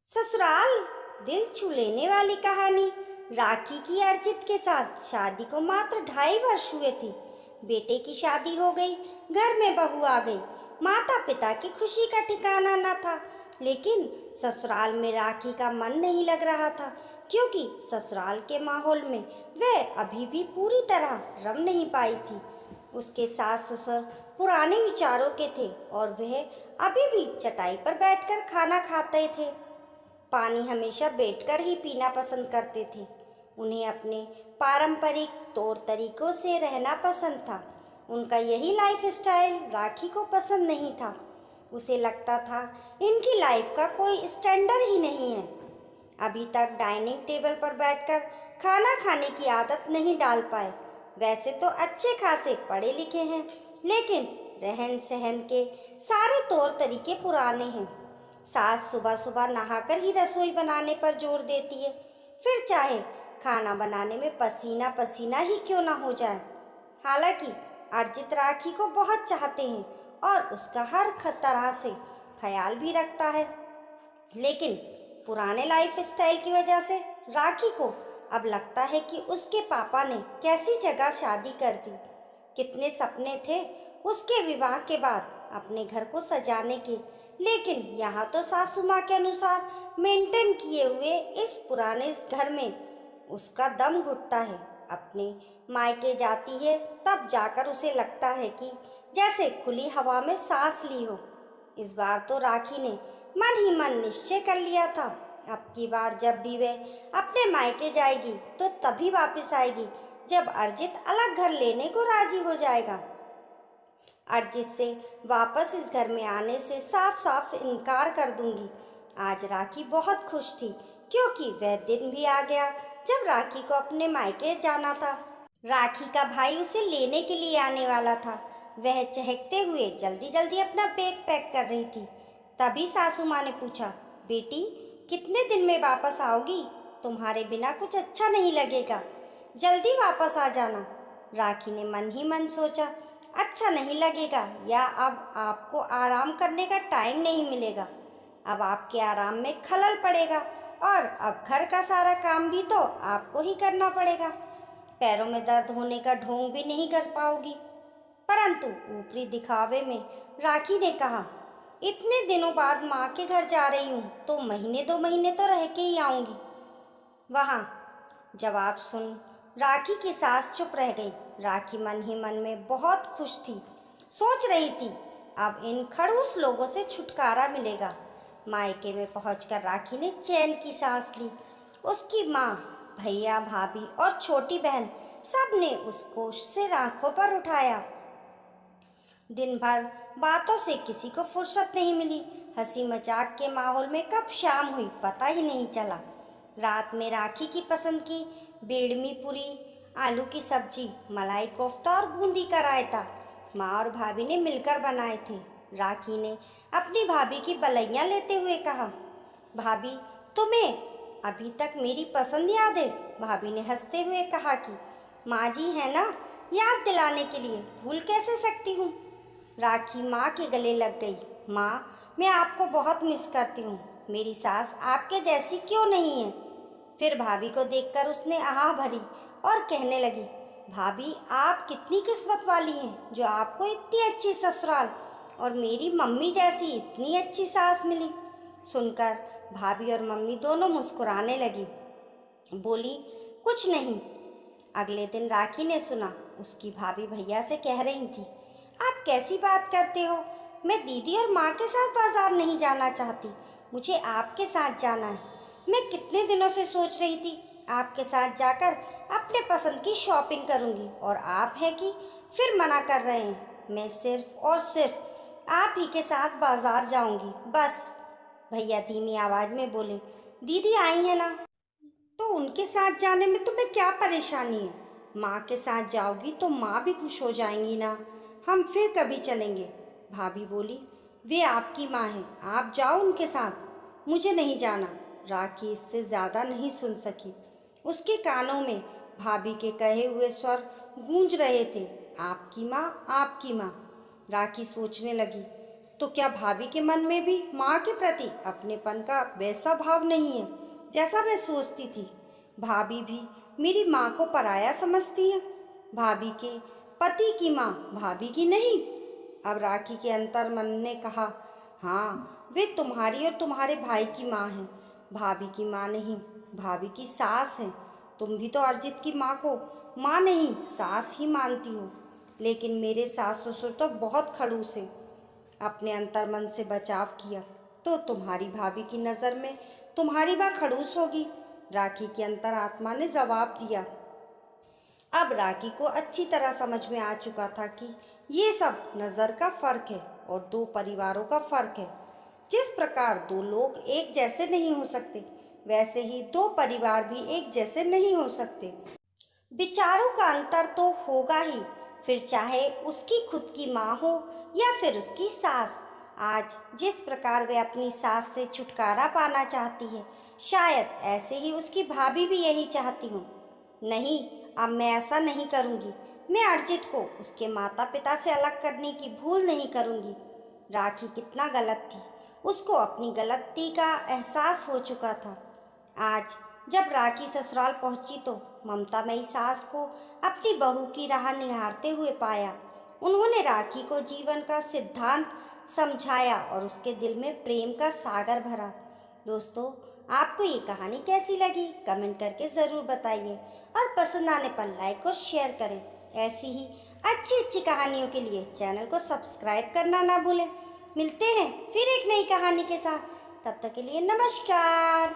ससुराल दिल छू लेने वाली कहानी। राखी की अर्जित के साथ शादी को मात्र 2.5 वर्ष हुए थे। बेटे की शादी हो गई, घर में बहू आ गई। माता पिता की खुशी का ठिकाना न था। लेकिन ससुराल में राखी का मन नहीं लग रहा था, क्योंकि ससुराल के माहौल में वह अभी भी पूरी तरह रम नहीं पाई थी। उसके सास ससुर पुराने विचारों के थे और वह अभी भी चटाई पर बैठकर खाना खाते थे। पानी हमेशा बैठकर ही पीना पसंद करते थे। उन्हें अपने पारंपरिक तौर तरीकों से रहना पसंद था। उनका यही लाइफ स्टाइल राखी को पसंद नहीं था। उसे लगता था इनकी लाइफ का कोई स्टैंडर्ड ही नहीं है। अभी तक डाइनिंग टेबल पर बैठकर खाना खाने की आदत नहीं डाल पाए। वैसे तो अच्छे खासे पढ़े लिखे हैं, लेकिन रहन सहन के सारे तौर तरीके पुराने हैं। सास सुबह सुबह नहाकर ही रसोई बनाने पर जोर देती है, फिर चाहे खाना बनाने में पसीना पसीना ही क्यों ना हो जाए। हालांकि अर्जित राखी को बहुत चाहते हैं और उसका हर तरह से ख्याल भी रखता है, लेकिन पुराने लाइफ स्टाइल की वजह से राखी को अब लगता है कि उसके पापा ने कैसी जगह शादी कर दी। कितने सपने थे उसके विवाह के बाद अपने घर को सजाने के, लेकिन यहाँ तो सासू माँ के अनुसार मेंटेन किए हुए इस पुराने इस घर में उसका दम घुटता है। अपने मायके जाती है तब जाकर उसे लगता है कि जैसे खुली हवा में सांस ली हो। इस बार तो राखी ने मन ही मन निश्चय कर लिया था, अब की बार जब भी वह अपने मायके जाएगी तो तभी वापस आएगी जब अर्जित अलग घर लेने को राजी हो जाएगा। अर्जित से वापस इस घर में आने से साफ साफ इनकार कर दूंगी। आज राखी बहुत खुश थी, क्योंकि वह दिन भी आ गया जब राखी को अपने मायके जाना था। राखी का भाई उसे लेने के लिए आने वाला था। वह चहकते हुए जल्दी जल्दी अपना बैग पैक कर रही थी। तभी सासू माँ ने पूछा, बेटी कितने दिन में वापस आओगी? तुम्हारे बिना कुछ अच्छा नहीं लगेगा, जल्दी वापस आ जाना। राखी ने मन ही मन सोचा, अच्छा नहीं लगेगा या अब आपको आराम करने का टाइम नहीं मिलेगा। अब आपके आराम में खलल पड़ेगा और अब घर का सारा काम भी तो आपको ही करना पड़ेगा। पैरों में दर्द होने का ढोंग भी नहीं कर पाओगी। परंतु ऊपरी दिखावे में राखी ने कहा, इतने दिनों बाद माँ के घर जा रही हूँ तो महीने 2 महीने तो रह के ही आऊँगी। वहाँ जवाब सुन राखी की सास चुप रह गई। राखी मन ही मन में बहुत खुश थी, सोच रही थी अब इन खड़ूस लोगों से छुटकारा मिलेगा। मायके में पहुंचकर राखी ने चैन की सांस ली। उसकी माँ, भैया, भाभी और छोटी बहन सब ने उसको सिर आंखों पर उठाया। दिन भर बातों से किसी को फुर्सत नहीं मिली। हंसी मजाक के माहौल में कब शाम हुई पता ही नहीं चला। रात में राखी की पसंद की बेडमी पूरी, आलू की सब्जी, मलाई कोफ्ता और बूंदी का रायता माँ और भाभी ने मिलकर बनाए थे। राखी ने अपनी भाभी की बलैया लेते हुए कहा, भाभी तुम्हें अभी तक मेरी पसंद याद है? भाभी ने हंसते हुए कहा कि माँ जी है ना, याद दिलाने के लिए भूल कैसे सकती हूँ। राखी माँ के गले लग गई। माँ मैं आपको बहुत मिस करती हूँ, मेरी सास आपके जैसी क्यों नहीं है। फिर भाभी को देखकर उसने आह भरी और कहने लगी, भाभी आप कितनी किस्मत वाली हैं जो आपको इतनी अच्छी ससुराल और मेरी मम्मी जैसी इतनी अच्छी सास मिली। सुनकर भाभी और मम्मी दोनों मुस्कुराने लगी। बोली, कुछ नहीं। अगले दिन राखी ने सुना उसकी भाभी भैया से कह रही थी, आप कैसी बात करते हो, मैं दीदी और माँ के साथ बाजार नहीं जाना चाहती, मुझे आपके साथ जाना है। मैं कितने दिनों से सोच रही थी आपके साथ जाकर अपने पसंद की शॉपिंग करूंगी और आप हैं कि फिर मना कर रहे हैं। मैं सिर्फ और सिर्फ आप ही के साथ बाजार जाऊंगी बस। भैया धीमी आवाज में बोले, दीदी आई है ना, तो उनके साथ जाने में तुम्हें क्या परेशानी है? माँ के साथ जाओगी तो माँ भी खुश हो जाएंगी ना, हम फिर कभी चलेंगे। भाभी बोली, वे आपकी माँ हैं, आप जाओ उनके साथ, मुझे नहीं जाना। राखी इससे ज़्यादा नहीं सुन सकी। उसके कानों में भाभी के कहे हुए स्वर गूंज रहे थे, आपकी माँ, आपकी माँ। राखी सोचने लगी, तो क्या भाभी के मन में भी माँ के प्रति अपनेपन का वैसा भाव नहीं है जैसा मैं सोचती थी? भाभी भी मेरी माँ को पराया समझती है। भाभी के पति की माँ भाभी की नहीं। अब राखी के अंतर्मन ने कहा, हाँ, वे तुम्हारी और तुम्हारे भाई की माँ हैं, भाभी की माँ नहीं, भाभी की सास हैं। तुम भी तो अर्जित की माँ को माँ नहीं सास ही मानती हो, लेकिन मेरे सास ससुर तो बहुत खड़ूस हैं। अपने अंतर्मन से बचाव किया तो तुम्हारी भाभी की नज़र में तुम्हारी माँ खड़ूस होगी, राखी की अंतरात्मा ने जवाब दिया। अब राखी को अच्छी तरह समझ में आ चुका था कि ये सब नज़र का फर्क है और दो परिवारों का फर्क है। जिस प्रकार दो लोग एक जैसे नहीं हो सकते, वैसे ही दो परिवार भी एक जैसे नहीं हो सकते। विचारों का अंतर तो होगा ही, फिर चाहे उसकी खुद की माँ हो या फिर उसकी सास। आज जिस प्रकार वे अपनी सास से छुटकारा पाना चाहती है, शायद ऐसे ही उसकी भाभी भी यही चाहती हूँ। नहीं, अब मैं ऐसा नहीं करूँगी। मैं अर्जित को उसके माता पिता से अलग करने की भूल नहीं करूँगी। राखी कितना गलत थी, उसको अपनी गलती का एहसास हो चुका था। आज जब राखी ससुराल पहुंची तो ममतामयी सास को अपनी बहू की राह निहारते हुए पाया। उन्होंने राखी को जीवन का सिद्धांत समझाया और उसके दिल में प्रेम का सागर भरा। दोस्तों, आपको ये कहानी कैसी लगी कमेंट करके ज़रूर बताइए और पसंद आने पर लाइक और शेयर करें। ऐसी ही अच्छी अच्छी कहानियों के लिए चैनल को सब्सक्राइब करना ना भूलें। मिलते हैं फिर एक नई कहानी के साथ, तब तक के लिए नमस्कार।